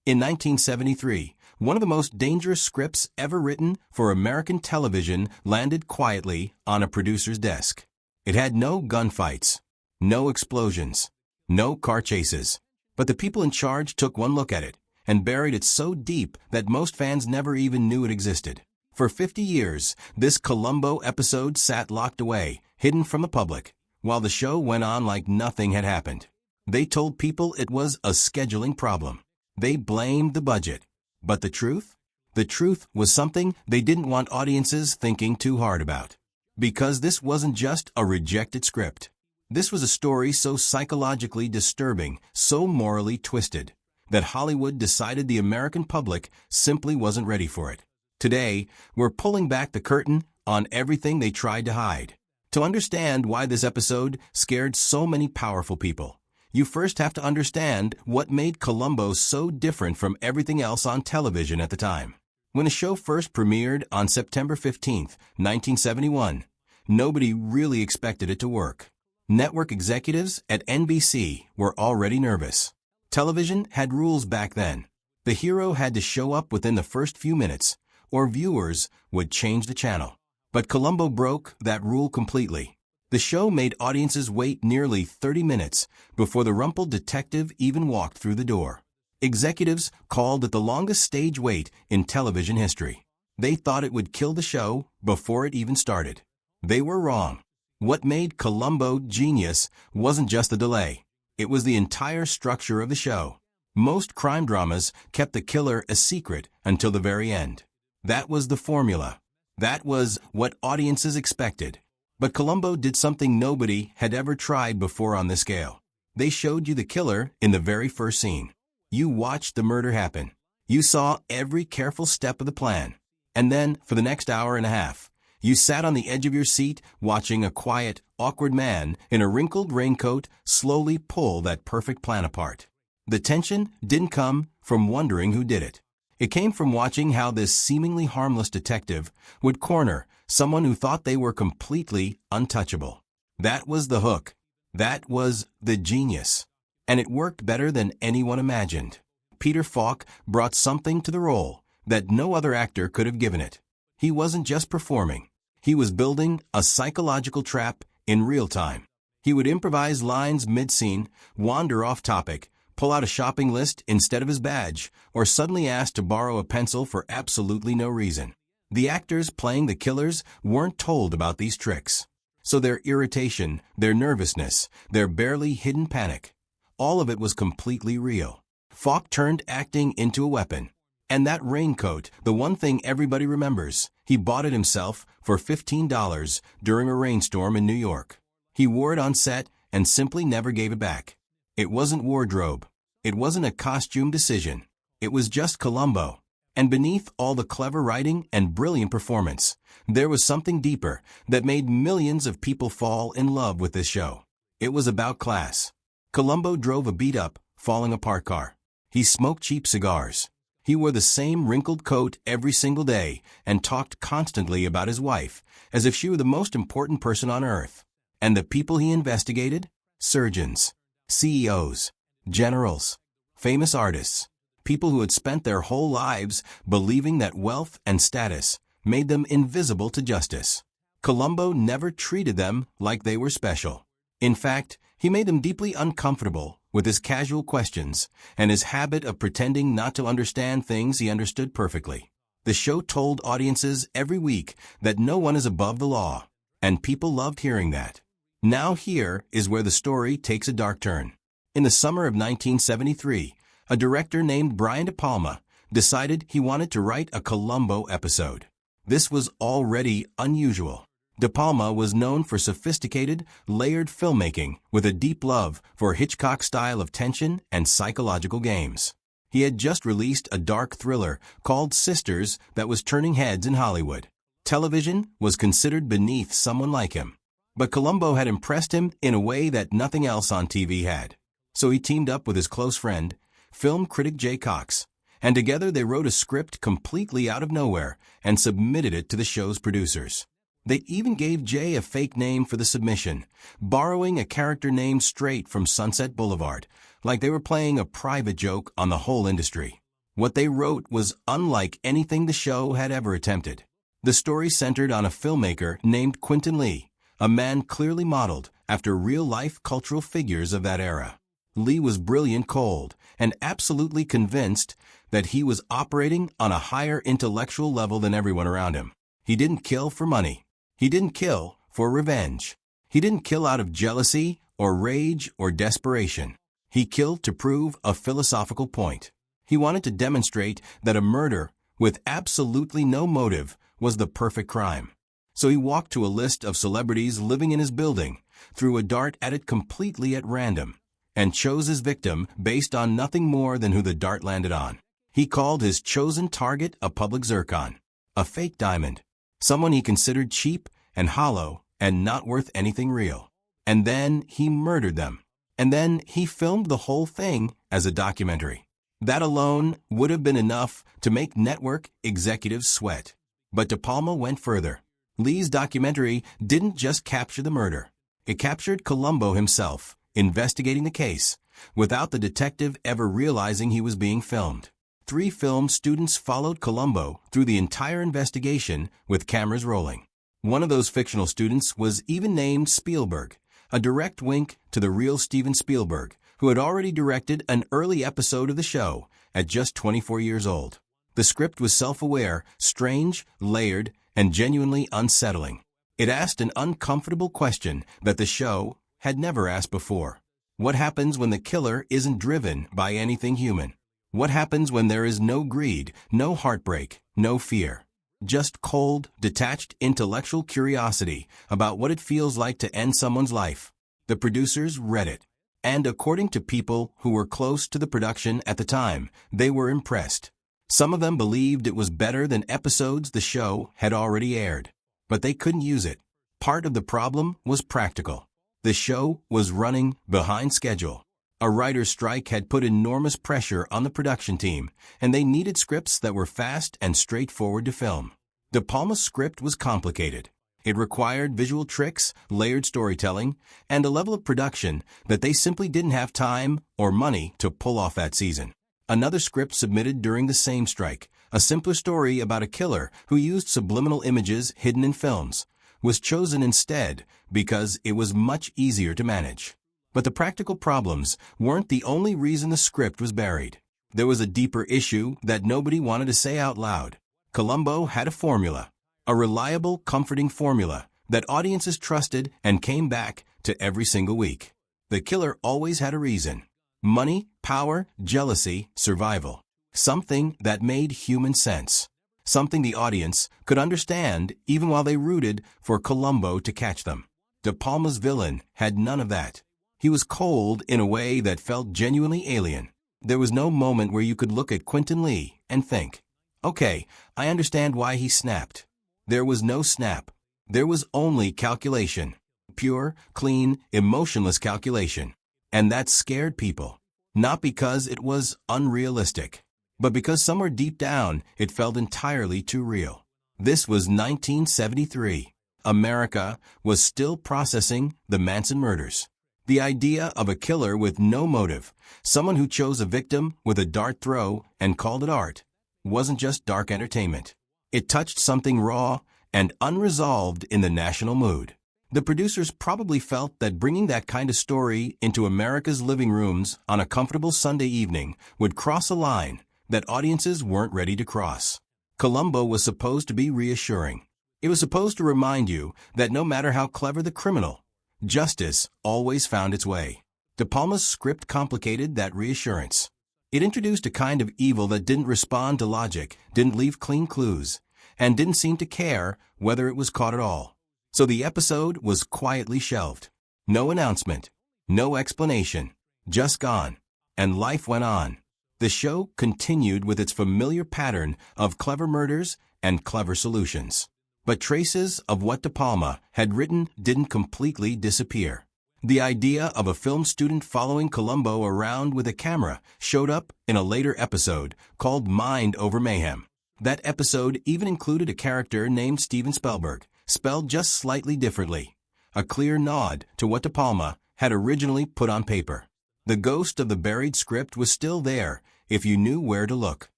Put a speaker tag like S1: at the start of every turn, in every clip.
S1: In 1973, one of the most dangerous scripts ever written for American television landed quietly on a producer's desk. It had no gunfights, no explosions, no car chases. But the people in charge took one look at it and buried it so deep that most fans never even knew it existed. For 50 years, this Columbo episode sat locked away, hidden from the public, while the show went on like nothing had happened. They told people it was a scheduling problem. They blamed the budget. But the truth? The truth was something they didn't want audiences thinking too hard about. Because this wasn't just a rejected script. This was a story so psychologically disturbing, so morally twisted, that Hollywood decided the American public simply wasn't ready for it. Today, we're pulling back the curtain on everything they tried to hide. To understand why this episode scared so many powerful people, you first have to understand what made Columbo so different from everything else on television at the time. When the show first premiered on September 15, 1971, nobody really expected it to work. Network executives at NBC were already nervous. Television had rules back then. The hero had to show up within the first few minutes, or viewers would change the channel. But Columbo broke that rule completely. The show made audiences wait nearly 30 minutes before the rumpled detective even walked through the door. Executives called it the longest stage wait in television history. They thought it would kill the show before it even started. They were wrong. What made Columbo genius wasn't just the delay. It was the entire structure of the show. Most crime dramas kept the killer a secret until the very end. That was the formula. That was what audiences expected. But Columbo did something nobody had ever tried before on this scale. They showed you the killer in the very first scene. You watched the murder happen. You saw every careful step of the plan. And then, for the next hour and a half, you sat on the edge of your seat watching a quiet, awkward man in a wrinkled raincoat slowly pull that perfect plan apart. The tension didn't come from wondering who did it. It came from watching how this seemingly harmless detective would corner someone who thought they were completely untouchable. That was the hook. That was the genius. And it worked better than anyone imagined. Peter Falk brought something to the role that no other actor could have given it. He wasn't just performing. He was building a psychological trap in real time. He would improvise lines mid-scene, wander off topic, pull out a shopping list instead of his badge, or suddenly ask to borrow a pencil for absolutely no reason. The actors playing the killers weren't told about these tricks. So their irritation, their nervousness, their barely hidden panic, all of it was completely real. Falk turned acting into a weapon. And that raincoat, the one thing everybody remembers, he bought it himself for $15 during a rainstorm in New York. He wore it on set and simply never gave it back. It wasn't wardrobe. It wasn't a costume decision. It was just Columbo. And beneath all the clever writing and brilliant performance, there was something deeper that made millions of people fall in love with this show. It was about class. Columbo drove a beat-up, falling-apart car. He smoked cheap cigars. He wore the same wrinkled coat every single day and talked constantly about his wife, as if she were the most important person on earth. And the people he investigated? Surgeons, CEOs, generals, famous artists, people who had spent their whole lives believing that wealth and status made them invisible to justice. Columbo never treated them like they were special. In fact, he made them deeply uncomfortable with his casual questions and his habit of pretending not to understand things he understood perfectly. The show told audiences every week that no one is above the law, and people loved hearing that. Now here is where the story takes a dark turn. In the summer of 1973, a director named Brian De Palma decided he wanted to write a Columbo episode. This was already unusual. De Palma was known for sophisticated, layered filmmaking with a deep love for Hitchcock's style of tension and psychological games. He had just released a dark thriller called Sisters that was turning heads in Hollywood. Television was considered beneath someone like him. But Columbo had impressed him in a way that nothing else on TV had. So he teamed up with his close friend, film critic Jay Cox, and together they wrote a script completely out of nowhere and submitted it to the show's producers. They even gave Jay a fake name for the submission, borrowing a character name straight from Sunset Boulevard, like they were playing a private joke on the whole industry. What they wrote was unlike anything the show had ever attempted. The story centered on a filmmaker named Quentin Lee, a man clearly modeled after real-life cultural figures of that era. Lee was brilliant cold and absolutely convinced that he was operating on a higher intellectual level than everyone around him. He didn't kill for money. He didn't kill for revenge. He didn't kill out of jealousy or rage or desperation. He killed to prove a philosophical point. He wanted to demonstrate that a murder with absolutely no motive was the perfect crime. So he walked to a list of celebrities living in his building, threw a dart at it completely at random, and chose his victim based on nothing more than who the dart landed on. He called his chosen target a public zircon, a fake diamond, someone he considered cheap and hollow and not worth anything real. And then he murdered them. And then he filmed the whole thing as a documentary. That alone would have been enough to make network executives sweat. But De Palma went further. Lee's documentary didn't just capture the murder. It captured Columbo himself, investigating the case, without the detective ever realizing he was being filmed. 3 film students followed Columbo through the entire investigation with cameras rolling. One of those fictional students was even named Spielberg, a direct wink to the real Steven Spielberg, who had already directed an early episode of the show at just 24 years old. The script was self-aware, strange, layered, and genuinely unsettling. It asked an uncomfortable question that the show had never asked before. What happens when the killer isn't driven by anything human? What happens when there is no greed, no heartbreak, no fear? Just cold, detached intellectual curiosity about what it feels like to end someone's life. The producers read it. And according to people who were close to the production at the time, they were impressed. Some of them believed it was better than episodes the show had already aired. But they couldn't use it. Part of the problem was practical. The show was running behind schedule. A writer's strike had put enormous pressure on the production team, and they needed scripts that were fast and straightforward to film. De Palma's script was complicated. It required visual tricks, layered storytelling, and a level of production that they simply didn't have time or money to pull off that season. Another script submitted during the same strike, a simpler story about a killer who used subliminal images hidden in films, was chosen instead because it was much easier to manage. But the practical problems weren't the only reason the script was buried. There was a deeper issue that nobody wanted to say out loud. Columbo had a formula, a reliable, comforting formula that audiences trusted and came back to every single week. The killer always had a reason. Money, power, jealousy, survival. Something that made human sense. Something the audience could understand even while they rooted for Columbo to catch them. De Palma's villain had none of that. He was cold in a way that felt genuinely alien. There was no moment where you could look at Quentin Lee and think, okay, I understand why he snapped. There was no snap. There was only calculation. Pure, clean, emotionless calculation. And that scared people. Not because it was unrealistic, but because somewhere deep down it felt entirely too real. This was 1973. America was still processing the Manson murders. The idea of a killer with no motive, someone who chose a victim with a dart throw and called it art, wasn't just dark entertainment. It touched something raw and unresolved in the national mood. The producers probably felt that bringing that kind of story into America's living rooms on a comfortable Sunday evening would cross a line that audiences weren't ready to cross. Columbo was supposed to be reassuring. It was supposed to remind you that no matter how clever the criminal, justice always found its way. De Palma's script complicated that reassurance. It introduced a kind of evil that didn't respond to logic, didn't leave clean clues, and didn't seem to care whether it was caught at all. So the episode was quietly shelved. No announcement, no explanation, just gone. And life went on. The show continued with its familiar pattern of clever murders and clever solutions. But traces of what De Palma had written didn't completely disappear. The idea of a film student following Columbo around with a camera showed up in a later episode called Mind Over Mayhem. That episode even included a character named Steven Spielberg, spelled just slightly differently, a clear nod to what De Palma had originally put on paper. The ghost of the buried script was still there if you knew where to look.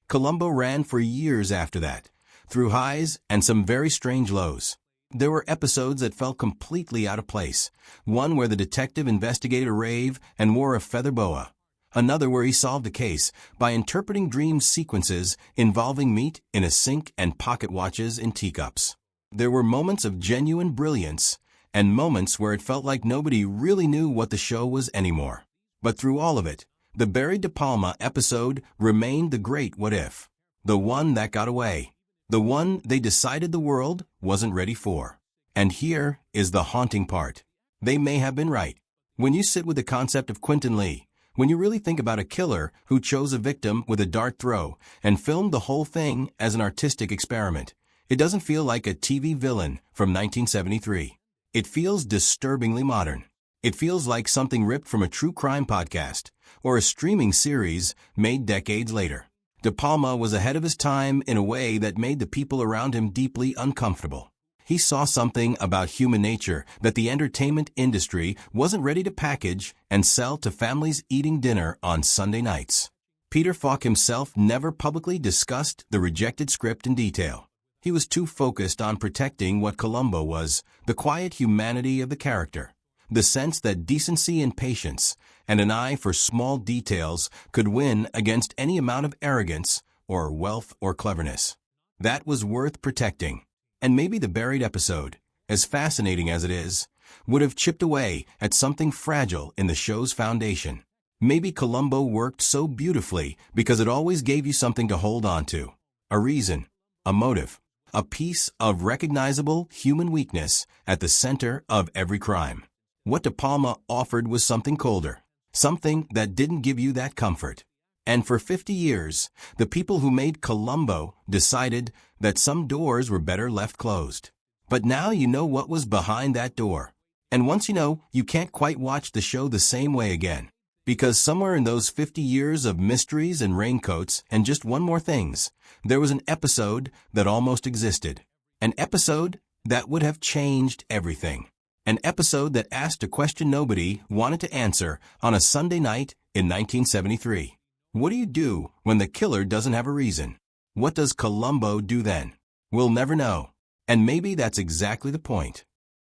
S1: Columbo ran for years after that, through highs and some very strange lows. There were episodes that felt completely out of place, one where the detective investigated a rave and wore a feather boa, another where he solved a case by interpreting dream sequences involving meat in a sink and pocket watches in teacups. There were moments of genuine brilliance and moments where it felt like nobody really knew what the show was anymore. But through all of it, the Barry De Palma episode remained the great what if, the one that got away, the one they decided the world wasn't ready for. And here is the haunting part. They may have been right. When you sit with the concept of Quentin Lee, when you really think about a killer who chose a victim with a dart throw and filmed the whole thing as an artistic experiment, it doesn't feel like a TV villain from 1973. It feels disturbingly modern. It feels like something ripped from a true crime podcast or a streaming series made decades later. De Palma was ahead of his time in a way that made the people around him deeply uncomfortable. He saw something about human nature that the entertainment industry wasn't ready to package and sell to families eating dinner on Sunday nights. Peter Falk himself never publicly discussed the rejected script in detail. He was too focused on protecting what Columbo was, the quiet humanity of the character, the sense that decency and patience and an eye for small details could win against any amount of arrogance or wealth or cleverness. That was worth protecting. And maybe the buried episode, as fascinating as it is, would have chipped away at something fragile in the show's foundation. Maybe Columbo worked so beautifully because it always gave you something to hold on to, a reason, a motive, a piece of recognizable human weakness at the center of every crime. What De Palma offered was something colder, something that didn't give you that comfort. And for 50 years, the people who made Columbo decided that some doors were better left closed. But now you know what was behind that door. And once you know, you can't quite watch the show the same way again. Because somewhere in those 50 years of mysteries and raincoats and just one more things, there was an episode that almost existed. An episode that would have changed everything. An episode that asked a question nobody wanted to answer on a Sunday night in 1973. What do you do when the killer doesn't have a reason? What does Columbo do then? We'll never know. And maybe that's exactly the point.